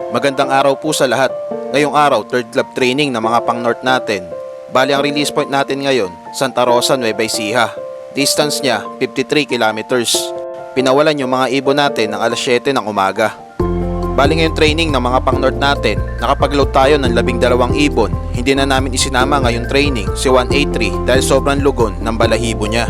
Magandang araw po sa lahat. Ngayong araw, third club training ng mga pang-north natin. Bali ang release point natin ngayon, Santa Rosa, Nueva Ecija. Distance niya, 53 kilometers. Pinawalan yung mga ibon natin ng alas 7 ng umaga. Bali ngayong training ng mga pang-north natin, nakapag-load tayo ng 12 ibon. Hindi na namin isinama ngayong training si 183 dahil sobrang lugon ng balahibo niya.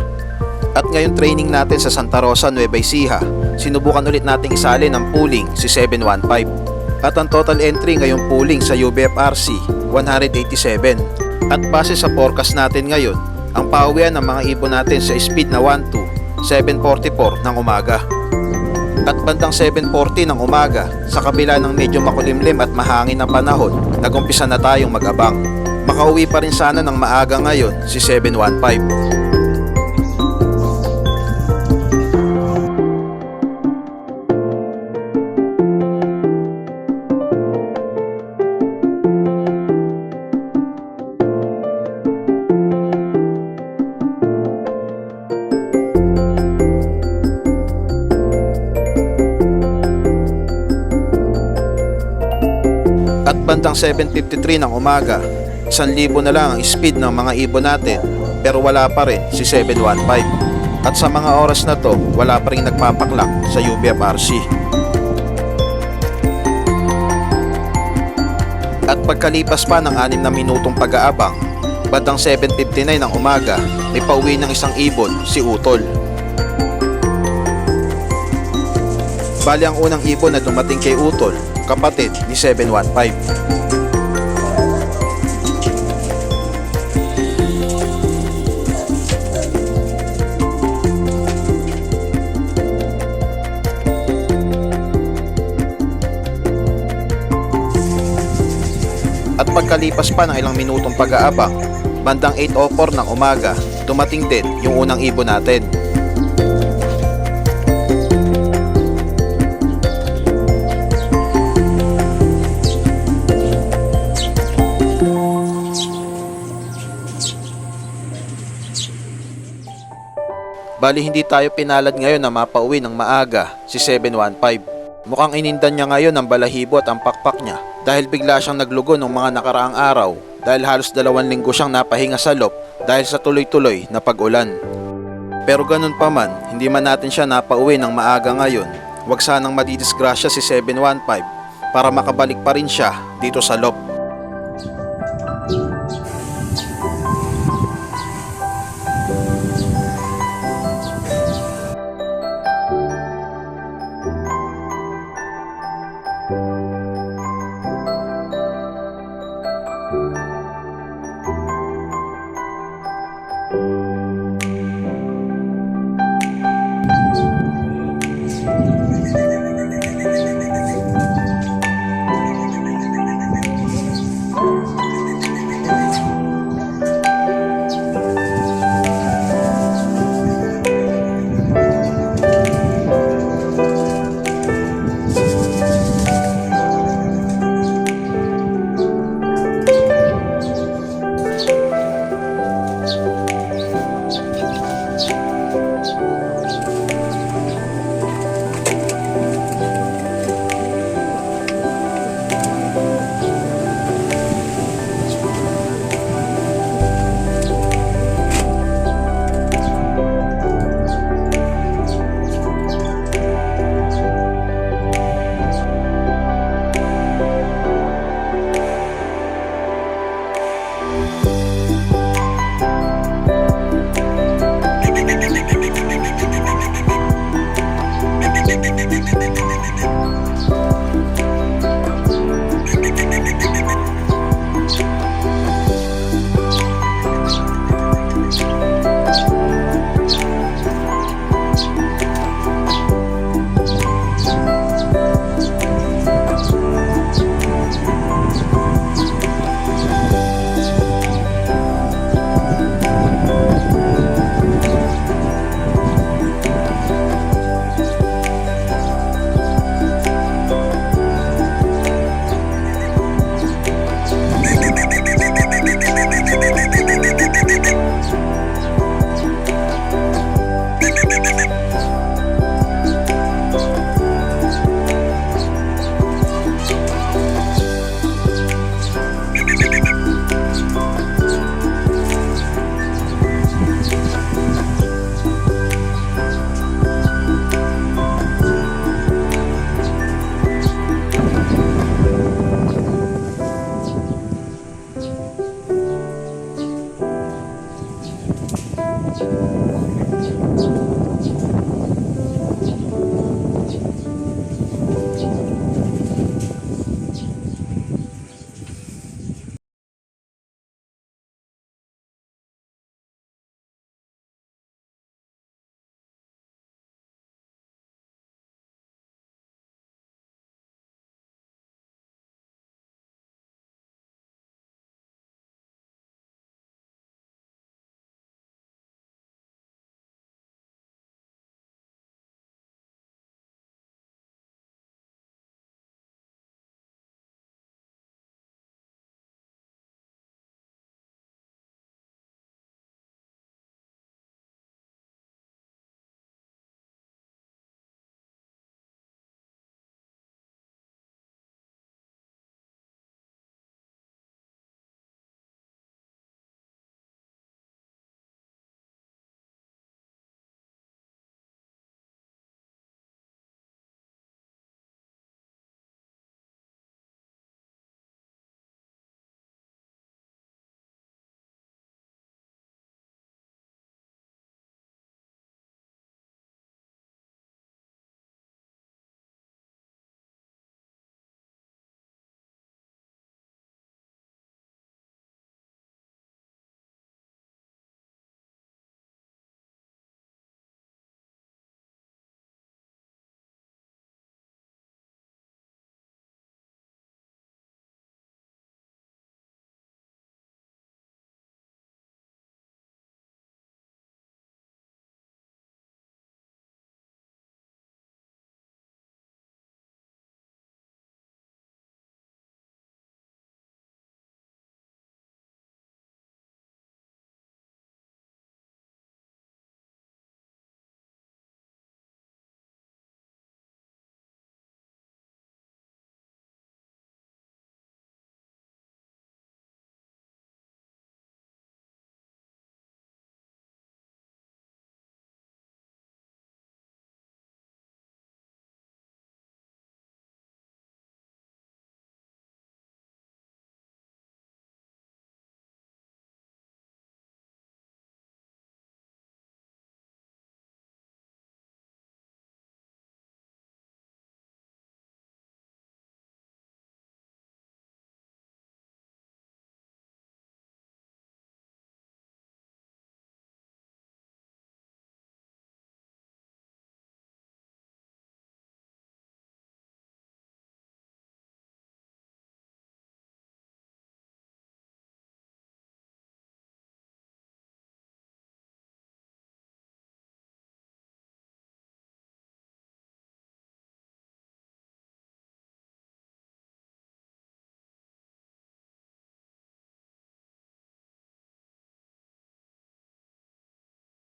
At ngayong training natin sa Santa Rosa, Nueva Ecija, sinubukan ulit nating isali ng pooling si 715. At ang total entry ngayong pooling sa UBFRC, 187. At base sa forecast natin ngayon, ang pauwian ng mga ibon natin sa speed na 12, 7:44 ng umaga. At bandang 7:40 ng umaga, sa kabila ng medyo makulimlim at mahangin na panahon, nagumpisa na tayong mag-abang. Makauwi pa rin sana ng maaga ngayon si 715. At bandang 7:53 ng umaga, 1,000 na lang ang speed ng mga ibon natin pero wala pa rin si 715. At sa mga oras na to, wala pa rin nagpapaklak sa UBFRC. At pagkalipas pa ng 6 na minutong pag-aabang, bandang 7:59 ng umaga, may pauwi ng isang ibon si Utol. Bali ang unang ibon na dumating kay Utol, kapatid ni 715. At pagkalipas pa ng ilang minutong pag-aabang, bandang 8:04 ng umaga, dumating din yung unang ibon natin. Bali hindi tayo pinalad ngayon na mapauwi ng maaga si 715. Mukhang inindan niya ngayon ang balahibo at ang pakpak niya dahil bigla siyang naglugo ng mga nakaraang araw dahil halos 2 linggo siyang napahinga sa lop dahil sa tuloy-tuloy na pag-ulan. Pero ganun pa man, hindi man natin siya napauwi ng maaga ngayon, wag sanang madidisgrasya si 715 para makabalik pa rin siya dito sa lop.